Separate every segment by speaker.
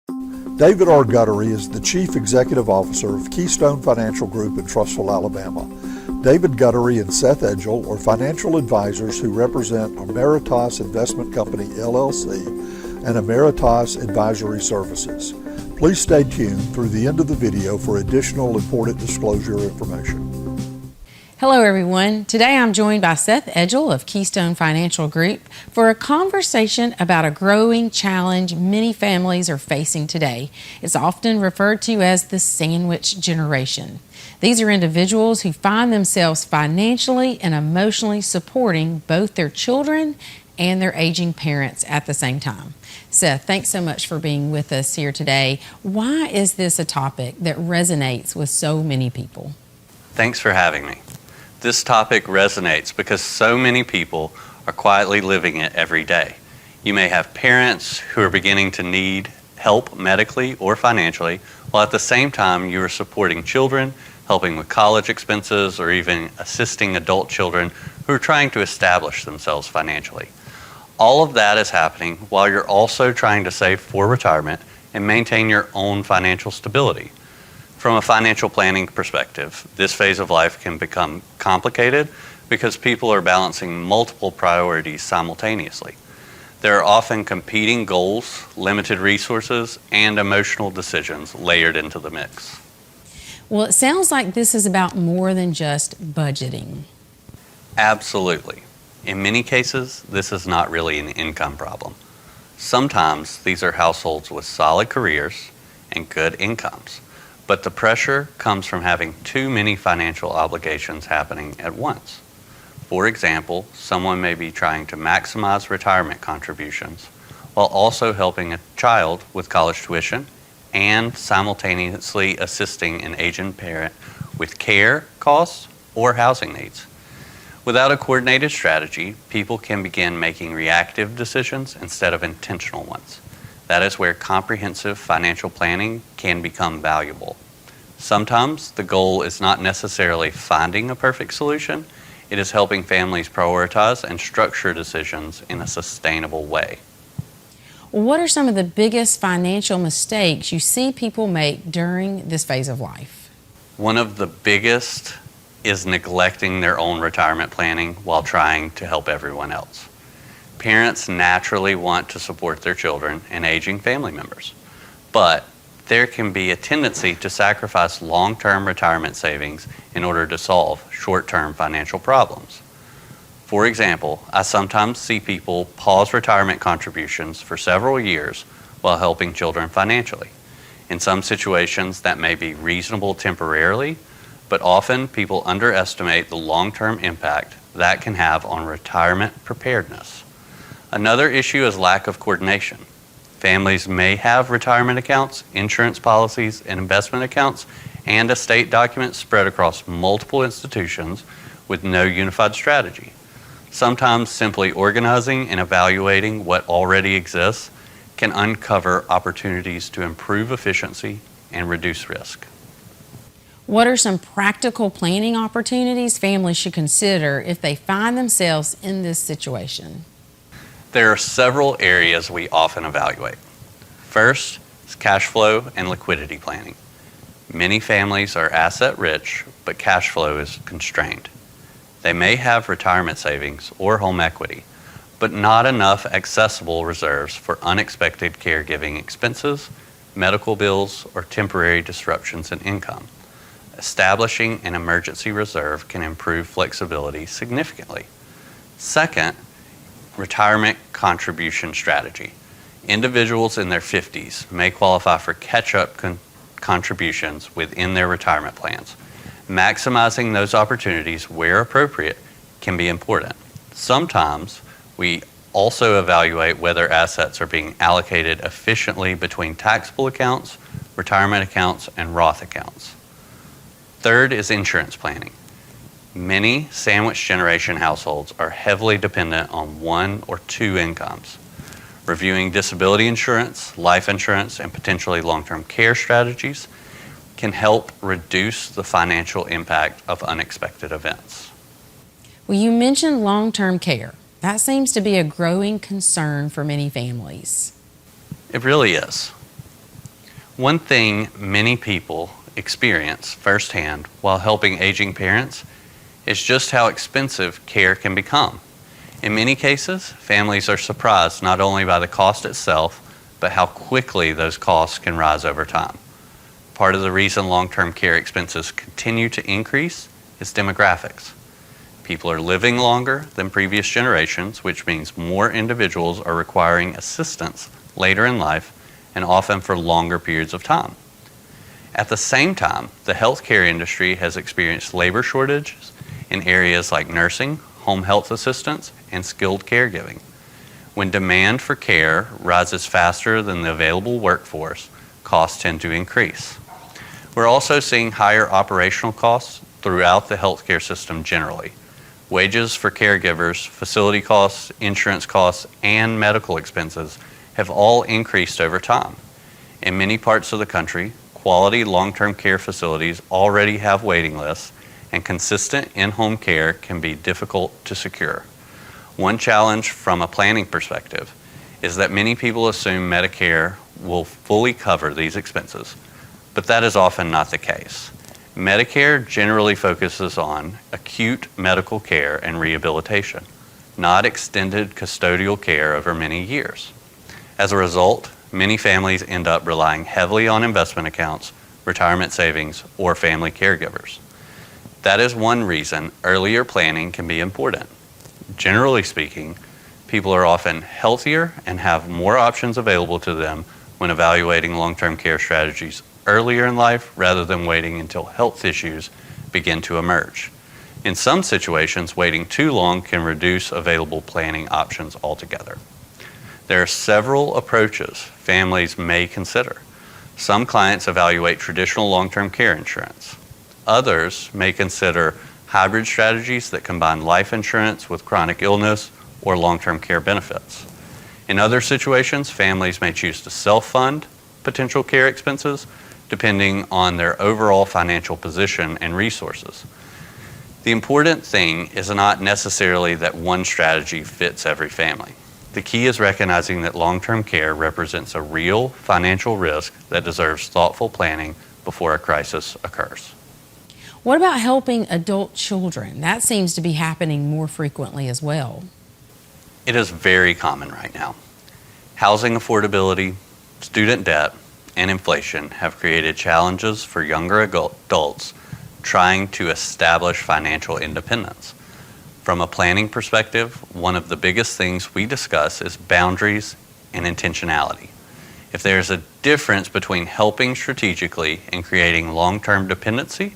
Speaker 1: David R. Guttery is the Chief Executive Officer of Keystone Financial Group in Trussville, Alabama. David Guttery and Seth Edgell are financial advisors who represent Emeritas Investment Company, LLC, and Emeritas Advisory Services. Please stay tuned through the end of the video for additional important disclosure information.
Speaker 2: Hello everyone. Today I'm joined by Seth Edgell of Keystone Financial Group for a conversation about a growing challenge many families are facing today. It's often referred to as the sandwich generation. These are individuals who find themselves financially and emotionally supporting both their children and their aging parents at the same time. Seth, thanks so much for being with us here today. Why is this a topic that resonates with so many people?
Speaker 3: Thanks for having me. This topic resonates because so many people are quietly living it every day. You may have parents who are beginning to need help medically or financially, while at the same time you are supporting children, helping with college expenses, or even assisting adult children who are trying to establish themselves financially. All of that is happening while you're also trying to save for retirement and maintain your own financial stability. From a financial planning perspective, this phase of life can become complicated because people are balancing multiple priorities simultaneously. There are often competing goals, limited resources, and emotional decisions layered into the mix.
Speaker 2: Well, it sounds like this is about more than just budgeting.
Speaker 3: Absolutely. In many cases, this is not really an income problem. Sometimes these are households with solid careers and good incomes. But the pressure comes from having too many financial obligations happening at once. For example, someone may be trying to maximize retirement contributions while also helping a child with college tuition and simultaneously assisting an aging parent with care costs or housing needs. Without a coordinated strategy, people can begin making reactive decisions instead of intentional ones. That is where comprehensive financial planning can become valuable. Sometimes the goal is not necessarily finding a perfect solution, it is helping families prioritize and structure decisions in a sustainable way.
Speaker 2: What are some of the biggest financial mistakes you see people make during this phase of life?
Speaker 3: One of the biggest is neglecting their own retirement planning while trying to help everyone else. Parents naturally want to support their children and aging family members, but there can be a tendency to sacrifice long-term retirement savings in order to solve short-term financial problems. For example, I sometimes see people pause retirement contributions for several years while helping children financially. In some situations, that may be reasonable temporarily, but often people underestimate the long-term impact that can have on retirement preparedness. Another issue is lack of coordination. Families may have retirement accounts, insurance policies, and investment accounts, and estate documents spread across multiple institutions with no unified strategy. Sometimes simply organizing and evaluating what already exists can uncover opportunities to improve efficiency and reduce risk.
Speaker 2: What are some practical planning opportunities families should consider if they find themselves in this situation?
Speaker 3: There are several areas we often evaluate. First is cash flow and liquidity planning. Many families are asset rich, but cash flow is constrained. They may have retirement savings or home equity, but not enough accessible reserves for unexpected caregiving expenses, medical bills, or temporary disruptions in income. Establishing an emergency reserve can improve flexibility significantly. Second, retirement contribution strategy. Individuals in their 50s may qualify for catch-up contributions within their retirement plans. Maximizing those opportunities where appropriate can be important. Sometimes we also evaluate whether assets are being allocated efficiently between taxable accounts, retirement accounts, and Roth accounts. Third is insurance planning. Many sandwich generation households are heavily dependent on one or two incomes. Reviewing disability insurance, life insurance, and potentially long-term care strategies can help reduce the financial impact of unexpected events.
Speaker 2: Well, you mentioned long-term care. That seems to be a growing concern for many families.
Speaker 3: It really is. One thing many people experience firsthand while helping aging parents is just how expensive care can become. In many cases, families are surprised not only by the cost itself, but how quickly those costs can rise over time. Part of the reason long-term care expenses continue to increase is demographics. People are living longer than previous generations, which means more individuals are requiring assistance later in life and often for longer periods of time. At the same time, the healthcare industry has experienced labor shortages in areas like nursing, home health assistance, and skilled caregiving. When demand for care rises faster than the available workforce, costs tend to increase. We're also seeing higher operational costs throughout the healthcare system generally. Wages for caregivers, facility costs, insurance costs, and medical expenses have all increased over time. In many parts of the country, quality long-term care facilities already have waiting lists, and consistent in-home care can be difficult to secure. One challenge from a planning perspective is that many people assume Medicare will fully cover these expenses, but that is often not the case. Medicare generally focuses on acute medical care and rehabilitation, not extended custodial care over many years. As a result, many families end up relying heavily on investment accounts, retirement savings, or family caregivers. That is one reason earlier planning can be important. Generally speaking, people are often healthier and have more options available to them when evaluating long-term care strategies earlier in life rather than waiting until health issues begin to emerge. In some situations, waiting too long can reduce available planning options altogether. There are several approaches families may consider. Some clients evaluate traditional long-term care insurance. Others may consider hybrid strategies that combine life insurance with chronic illness or long-term care benefits. In other situations, families may choose to self-fund potential care expenses depending on their overall financial position and resources. The important thing is not necessarily that one strategy fits every family. The key is recognizing that long-term care represents a real financial risk that deserves thoughtful planning before a crisis occurs.
Speaker 2: What about helping adult children? That seems to be happening more frequently as well.
Speaker 3: It is very common right now. Housing affordability, student debt, and inflation have created challenges for younger adults trying to establish financial independence. From a planning perspective, one of the biggest things we discuss is boundaries and intentionality. If there's a difference between helping strategically and creating long-term dependency,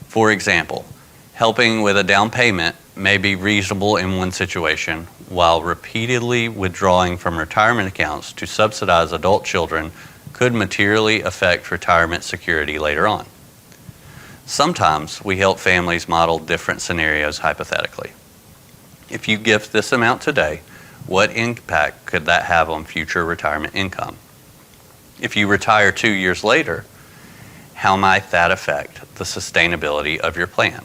Speaker 3: for example, helping with a down payment may be reasonable in one situation, while repeatedly withdrawing from retirement accounts to subsidize adult children could materially affect retirement security later on. Sometimes we help families model different scenarios hypothetically. If you gift this amount today, what impact could that have on future retirement income? If you retire 2 years later, how might that affect the sustainability of your plan?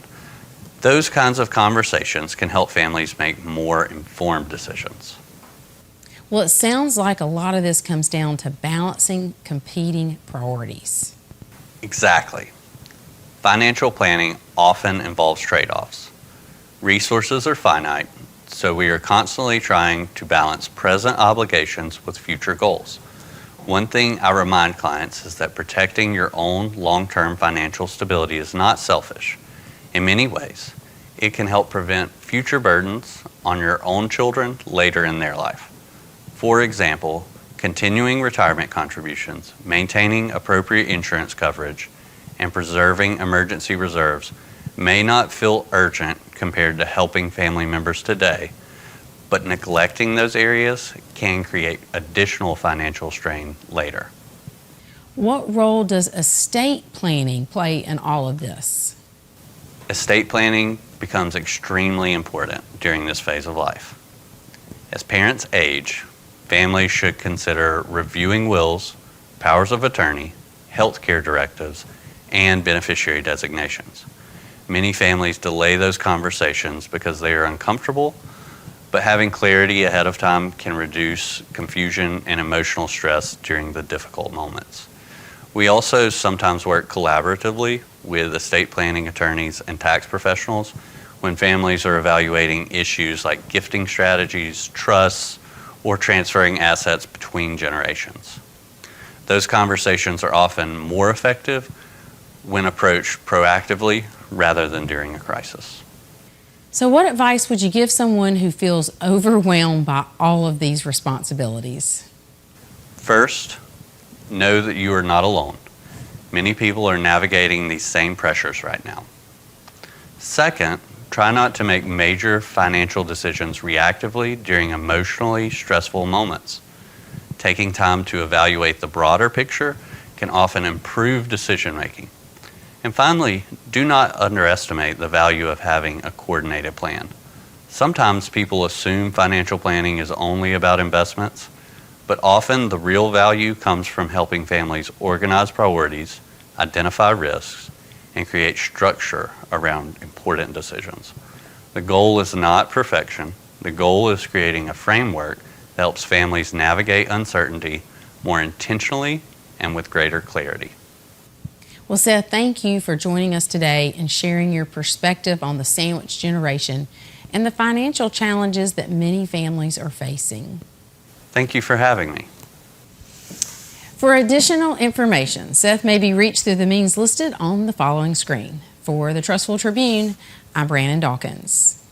Speaker 3: Those kinds of conversations can help families make more informed decisions.
Speaker 2: Well, it sounds like a lot of this comes down to balancing competing priorities.
Speaker 3: Exactly. Financial planning often involves trade-offs. Resources are finite, so we are constantly trying to balance present obligations with future goals. One thing I remind clients is that protecting your own long-term financial stability is not selfish. In many ways, it can help prevent future burdens on your own children later in their life. For example, continuing retirement contributions, maintaining appropriate insurance coverage, and preserving emergency reserves may not feel urgent compared to helping family members today, but neglecting those areas can create additional financial strain later.
Speaker 2: What role does estate planning play in all of this?
Speaker 3: Estate planning becomes extremely important during this phase of life. As parents age, families should consider reviewing wills, powers of attorney, health care directives, and beneficiary designations. Many families delay those conversations because they are uncomfortable, but having clarity ahead of time can reduce confusion and emotional stress during the difficult moments. We also sometimes work collaboratively with estate planning attorneys and tax professionals when families are evaluating issues like gifting strategies, trusts, or transferring assets between generations. Those conversations are often more effective when approached proactively rather than during a crisis.
Speaker 2: So, what advice would you give someone who feels overwhelmed by all of these responsibilities?
Speaker 3: First, know that you are not alone. Many people are navigating these same pressures right now. Second, try not to make major financial decisions reactively during emotionally stressful moments. Taking time to evaluate the broader picture can often improve decision making. And finally, do not underestimate the value of having a coordinated plan. Sometimes people assume financial planning is only about investments, but often the real value comes from helping families organize priorities, identify risks, and create structure around important decisions. The goal is not perfection. The goal is creating a framework that helps families navigate uncertainty more intentionally and with greater clarity.
Speaker 2: Well, Seth, thank you for joining us today and sharing your perspective on the sandwich generation and the financial challenges that many families are facing.
Speaker 3: Thank you for having me.
Speaker 2: For additional information, Seth may be reached through the means listed on the following screen. For the Trustful Tribune, I'm Brandon Dawkins.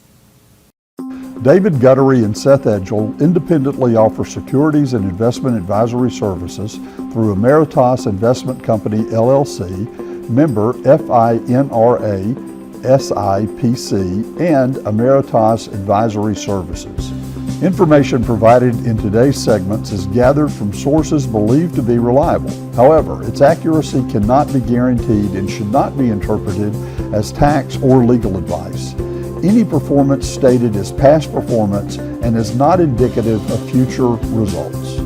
Speaker 1: David Guttery and Seth Edgell independently offer securities and investment advisory services through Ameritas Investment Company, LLC, member FINRA, SIPC, and Ameritas Advisory Services. Information provided in today's segments is gathered from sources believed to be reliable. However, its accuracy cannot be guaranteed and should not be interpreted as tax or legal advice. Any performance stated is past performance and is not indicative of future results.